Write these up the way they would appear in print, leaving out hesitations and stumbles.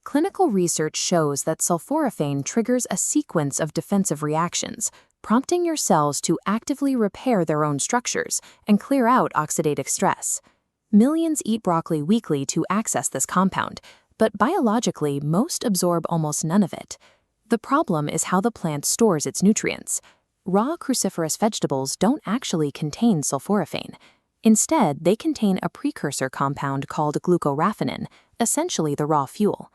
Clinical research shows that sulforaphane triggers a sequence of defensive reactions, prompting your cells to actively repair their own structures and clear out oxidative stress. Millions eat broccoli weekly to access this compound, but biologically, most absorb almost none of it. The problem is how the plant stores its nutrients. Raw cruciferous vegetables don't actually contain sulforaphane. Instead, they contain a precursor compound called glucoraphanin, essentially the raw fuel.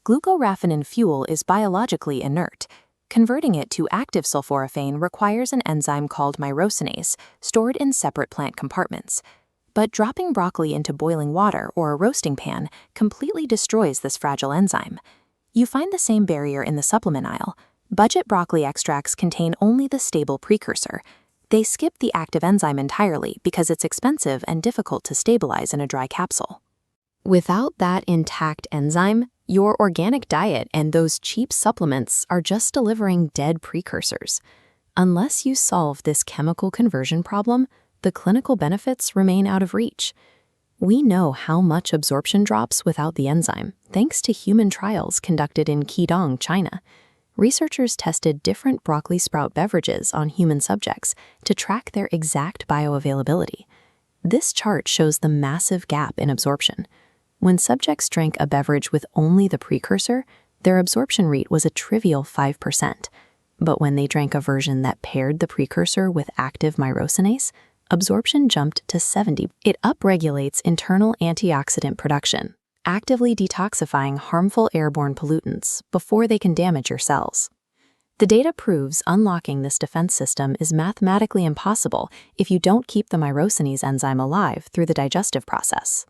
Glucoraphanin fuel is biologically inert. Converting it to active sulforaphane requires an enzyme called myrosinase, stored in separate plant compartments. But dropping broccoli into boiling water or a roasting pan completely destroys this fragile enzyme. You find the same barrier in the supplement aisle. Budget broccoli extracts contain only the stable precursor. They skip the active enzyme entirely because it's expensive and difficult to stabilize in a dry capsule. Without that intact enzyme, your organic diet and those cheap supplements are just delivering dead precursors. Unless you solve this chemical conversion problem, the clinical benefits remain out of reach. We know how much absorption drops without the enzyme, thanks to human trials conducted in Qidong, China. Researchers tested different broccoli sprout beverages on human subjects to track their exact bioavailability. This chart shows the massive gap in absorption. When subjects drank a beverage with only the precursor, their absorption rate was a trivial 5%. But when they drank a version that paired the precursor with active myrosinase, absorption jumped to 70%. It upregulates internal antioxidant production, actively detoxifying harmful airborne pollutants before they can damage your cells. The data proves unlocking this defense system is mathematically impossible if you don't keep the myrosinase enzyme alive through the digestive process.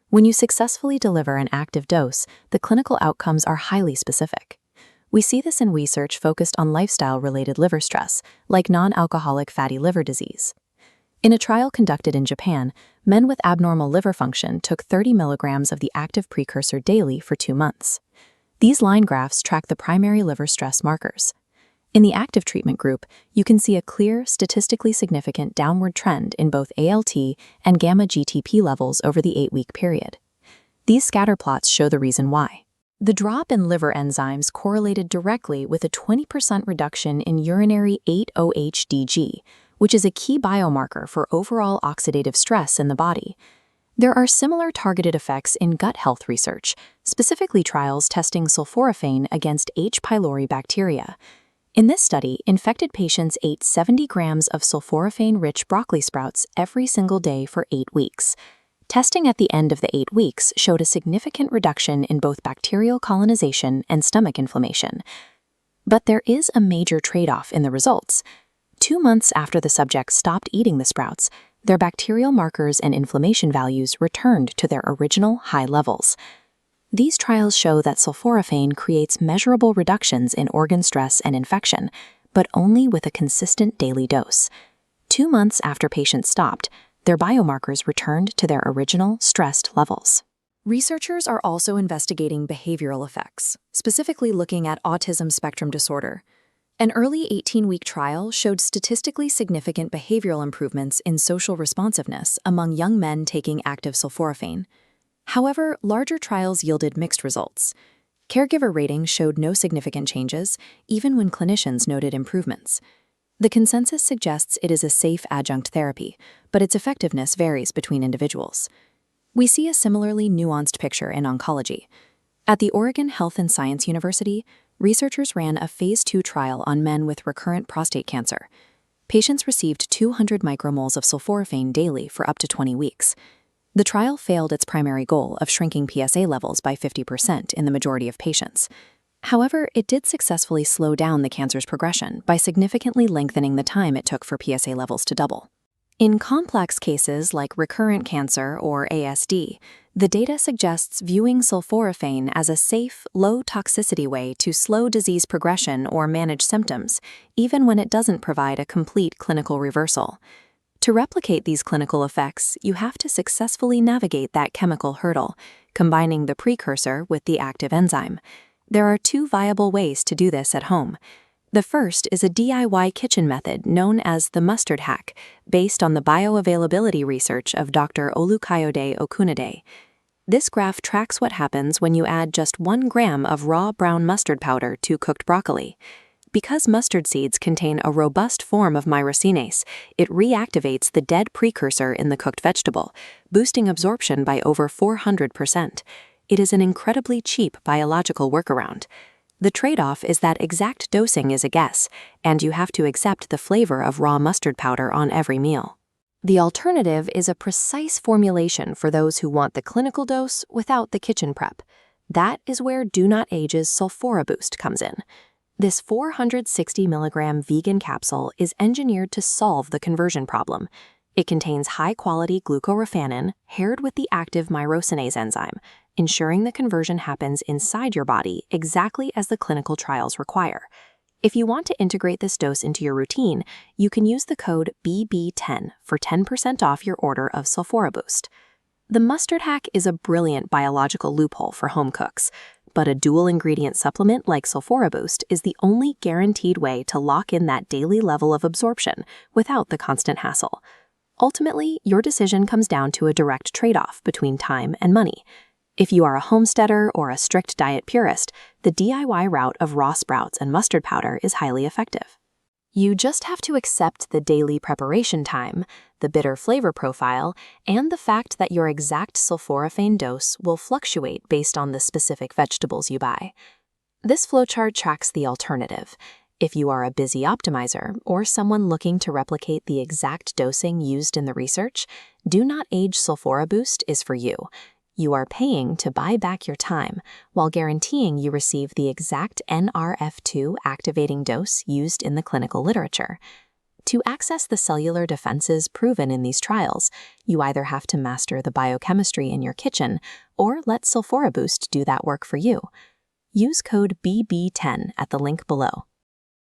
When you successfully deliver an active dose, the clinical outcomes are highly specific. We see this in research focused on lifestyle-related liver stress, like non-alcoholic fatty liver disease. In a trial conducted in Japan, men with abnormal liver function took 30 milligrams of the active precursor daily for 2 months. These line graphs track the primary liver stress markers. In the active treatment group, you can see a clear, statistically significant downward trend in both ALT and gamma-GTP levels over the 8-week period. These scatter plots show the reason why. The drop in liver enzymes correlated directly with a 20% reduction in urinary 8-OHDG, which is a key biomarker for overall oxidative stress in the body. There are similar targeted effects in gut health research, specifically trials testing sulforaphane against H. pylori bacteria. In this study, infected patients ate 70 grams of sulforaphane-rich broccoli sprouts every single day for 8 weeks. Testing at the end of the 8 weeks showed a significant reduction in both bacterial colonization and stomach inflammation. But there is a major trade-off in the results. 2 months after the subjects stopped eating the sprouts, their bacterial markers and inflammation values returned to their original high levels. These trials show that sulforaphane creates measurable reductions in organ stress and infection, but only with a consistent daily dose. 2 months after patients stopped, their biomarkers returned to their original stressed levels. Researchers are also investigating behavioral effects, specifically looking at autism spectrum disorder. An early 18-week trial showed statistically significant behavioral improvements in social responsiveness among young men taking active sulforaphane. However, larger trials yielded mixed results. Caregiver ratings showed no significant changes, even when clinicians noted improvements. The consensus suggests it is a safe adjunct therapy, but its effectiveness varies between individuals. We see a similarly nuanced picture in oncology. At the Oregon Health and Science University, researchers ran a Phase 2 trial on men with recurrent prostate cancer. Patients received 200 micromoles of sulforaphane daily for up to 20 weeks. The trial failed its primary goal of shrinking PSA levels by 50% in the majority of patients. However, it did successfully slow down the cancer's progression by significantly lengthening the time it took for PSA levels to double. In complex cases like recurrent cancer or ASD, the data suggests viewing sulforaphane as a safe, low-toxicity way to slow disease progression or manage symptoms, even when it doesn't provide a complete clinical reversal. To replicate these clinical effects, you have to successfully navigate that chemical hurdle, combining the precursor with the active enzyme. There are 2 viable ways to do this at home. The first is a DIY kitchen method known as the mustard hack, based on the bioavailability research of Dr. Olukayode Okunade. This graph tracks what happens when you add just 1 gram of raw brown mustard powder to cooked broccoli. Because mustard seeds contain a robust form of myrosinase, it reactivates the dead precursor in the cooked vegetable, boosting absorption by over 400%. It is an incredibly cheap biological workaround. The trade-off is that exact dosing is a guess, and you have to accept the flavor of raw mustard powder on every meal. The alternative is a precise formulation for those who want the clinical dose without the kitchen prep. That is where DoNotAge's SulforaBoost comes in. This 460 milligram vegan capsule is engineered to solve the conversion problem. It contains high-quality glucoraphanin paired with the active myrosinase enzyme, ensuring the conversion happens inside your body exactly as the clinical trials require. If you want to integrate this dose into your routine, you can use the code BB10 for 10% off your order of SulforaBoost. The mustard hack is a brilliant biological loophole for home cooks, but a dual-ingredient supplement like SulforaBoost is the only guaranteed way to lock in that daily level of absorption without the constant hassle. Ultimately, your decision comes down to a direct trade-off between time and money. If you are a homesteader or a strict diet purist, the DIY route of raw sprouts and mustard powder is highly effective. You just have to accept the daily preparation time, the bitter flavor profile, and the fact that your exact sulforaphane dose will fluctuate based on the specific vegetables you buy. This flowchart tracks the alternative. If you are a busy optimizer or someone looking to replicate the exact dosing used in the research, DoNotAge SulforaBoost is for you. You are paying to buy back your time while guaranteeing you receive the exact NRF2 activating dose used in the clinical literature. To access the cellular defenses proven in these trials, you either have to master the biochemistry in your kitchen or let SulforaBoost do that work for you. Use code BB10 at the link below.